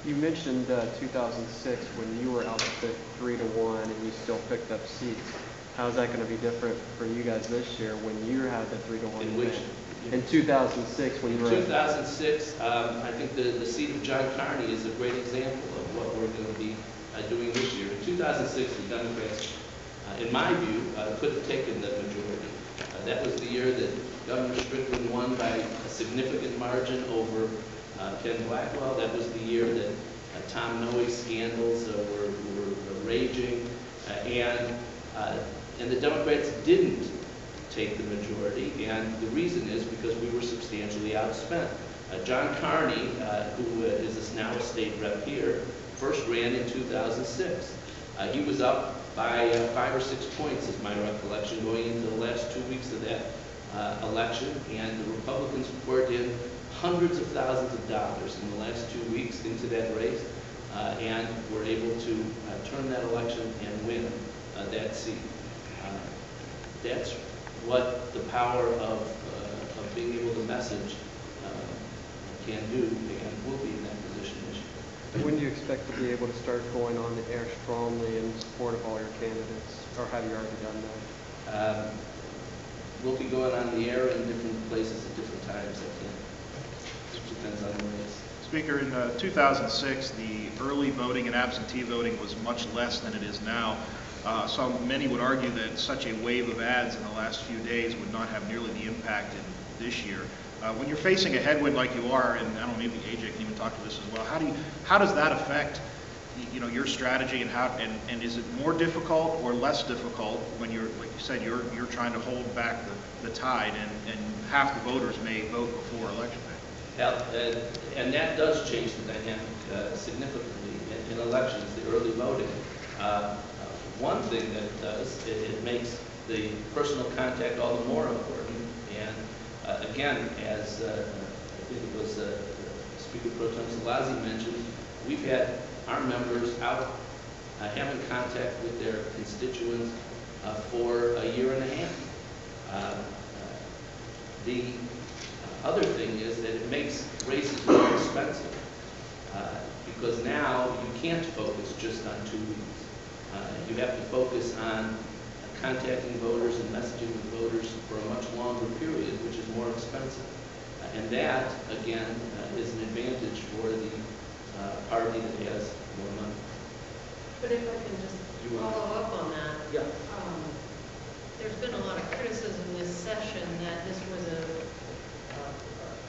You mentioned 2006 when you were outspent 3-1 and you still picked up seats. How's that going to be different for you guys this year when you had the 3-1? In which? In 2006 when you were... In 2006, I think the seat of John Carney is a great example of what we're going to be doing this year. In 2006, the Democrats, in my view, could have taken the majority. That was the year that Governor Strickland won by a significant margin over Ken Blackwell. That was the year that Tom Noe's scandals were raging, and the Democrats didn't take the majority, and the reason is because we were substantially outspent. John Carney, who is now a state rep here, first ran in 2006. He was up by 5 or 6 points, is my recollection, going into the last 2 weeks of that election, and the Republicans poured in hundreds of thousands of dollars in the last 2 weeks into that race, and were able to turn that election and win that seat. That's what the power of being able to message can do, and will be in that position this year. When do you expect to be able to start going on the air strongly in support of all your candidates, or have you already done that? We'll be going on the air in different places at different times. It depends on the race. Speaker, in 2006, the early voting and absentee voting was much less than it is now. So many would argue that such a wave of ads in the last few days would not have nearly the impact in this year. When you're facing a headwind like you are, and I don't know, maybe AJ can even talk to this as well, how does that affect your strategy, and is it more difficult or less difficult when you're, like you said, you're trying to hold back the tide, and half the voters may vote before election day? Yeah, and that does change the dynamic significantly in elections, the early voting. One thing that it does, it makes the personal contact all the more important. And again, as I think it was Speaker Pro Tem Szollosi mentioned, we've had our members out having contact with their constituents for a year and a half. The other thing is that it makes races more expensive because now you can't focus just on 2 weeks. You have to focus on contacting voters and messaging with voters for a much longer period, which is more expensive. And that, again, is an advantage for the party that has more money. But if I can just follow up on that. Yeah. There's been a lot of criticism this session that this was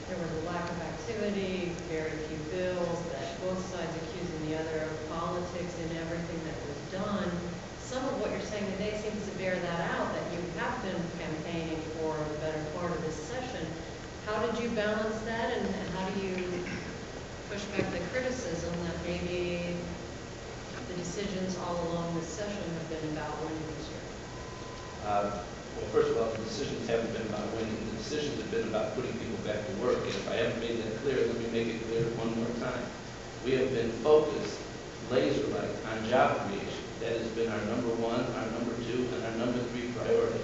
there was a lack of activity, very few bills, that both sides accusing the other of politics in everything that was done. Some of what you're saying today seems to bear that out, that you have been campaigning for the better part of this session. How did you balance that, and how do you push back the criticism that maybe the decisions all along this session have been about winning this year? Well, first of all, the decisions haven't been about winning. The decisions have been about putting people back to work. And if I haven't made that clear, let me make it clear one more time. We have been focused, laser-like, on job creation. That has been our number 1, our number 2, and our number 3 priority.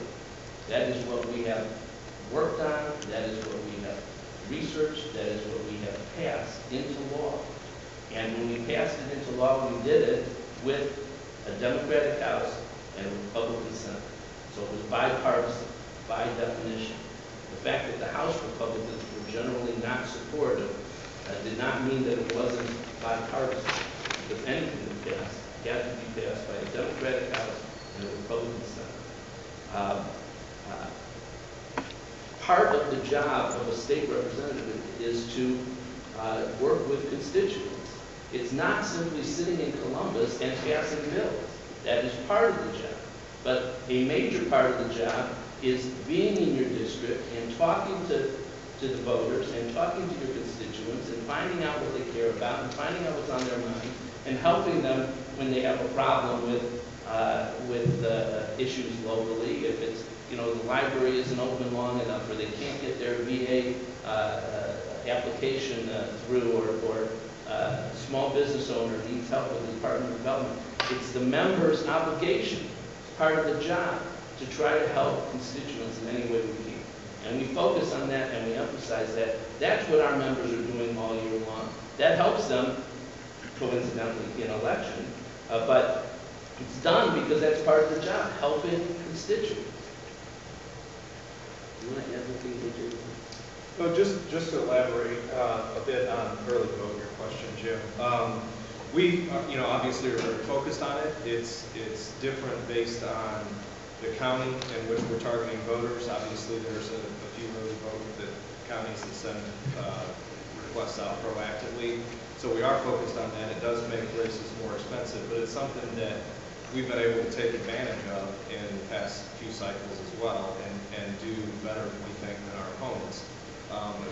That is what we have worked on. That is what we have researched. That is what we have passed into law. And when we passed it into law, we did it with a Democratic House and a Republican Senate. So it was bipartisan, by definition. The fact that the House Republicans were generally not supportive did not mean that it wasn't bipartisan. If anything was passed, it had to be passed by a Democratic House and a Republican Senate. Part of the job of a state representative is to work with constituents. It's not simply sitting in Columbus and passing bills. That is part of the job. But a major part of the job is being in your district and talking to the voters and talking to your constituents and finding out what they care about and finding out what's on their mind and helping them when they have a problem with issues locally. If it's, the library isn't open long enough or they can't get their VA application through, or small business owner needs help with the Department of Development. It's the member's obligation, part of the job, to try to help constituents in any way we can. And we focus on that and we emphasize that. That's what our members are doing all year long. That helps them coincidentally in election, but it's done because that's part of the job, helping constituents. You want to add anything, AJ? No, just to elaborate a bit on early vote, your question, Jim. We, obviously are very focused on it. It's different based on the county in which we're targeting voters. Obviously, there's a few early vote that counties that send requests out proactively. So we are focused on that. It does make races more expensive, but it's something that we've been able to take advantage of in the past few cycles as well, and do better, we think, than our opponents.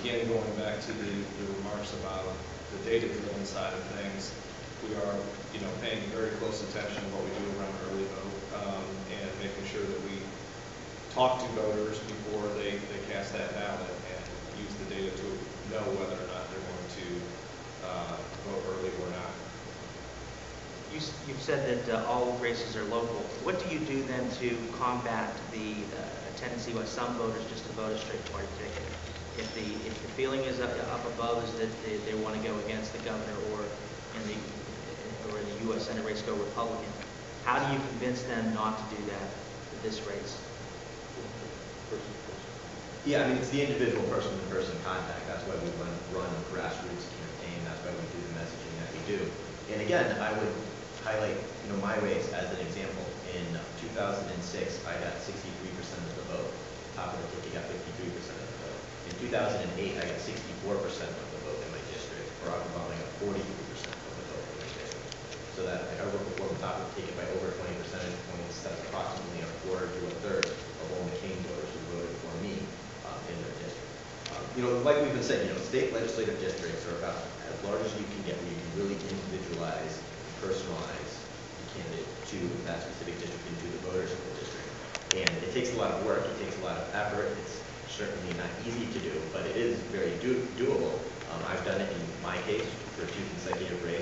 Again, going back to the remarks about the data-driven side of things, we are, paying very close attention to what we do around early vote, and making sure that we talk to voters before they cast that ballot, and use the data to know whether or not they're going to vote early or not. You've said that all races are local. What do you do then to combat the tendency by some voters just to vote a straight party ticket? If the feeling is up above is that they want to go against the governor or in the U.S. Senate race go Republican, how do you convince them not to do that with this race? Yeah, I mean, it's the individual person-to-person contact. That's why we run a grassroots campaign. That's why we do the messaging that we do. And again, I would highlight, my race as an example. In 2006, I got 63% of the vote. Top of the ticket got 53% of the vote. In 2008, I got 64% of the vote in my district. Barack Obama got 43% of the vote in my district. So that I overperformed the top of the ticket by over 20 percentage points. That's approximately a quarter to a third of all McCain voters who voted for me in their district. Like we've been saying, state legislative districts are about as large as you can get, where you can really individualize, personalize the candidate to that specific district and to the voters of the district. And it takes a lot of work, it takes a lot of effort. It's certainly not easy to do, but it is very doable. I've done it in my case for 2 consecutive races.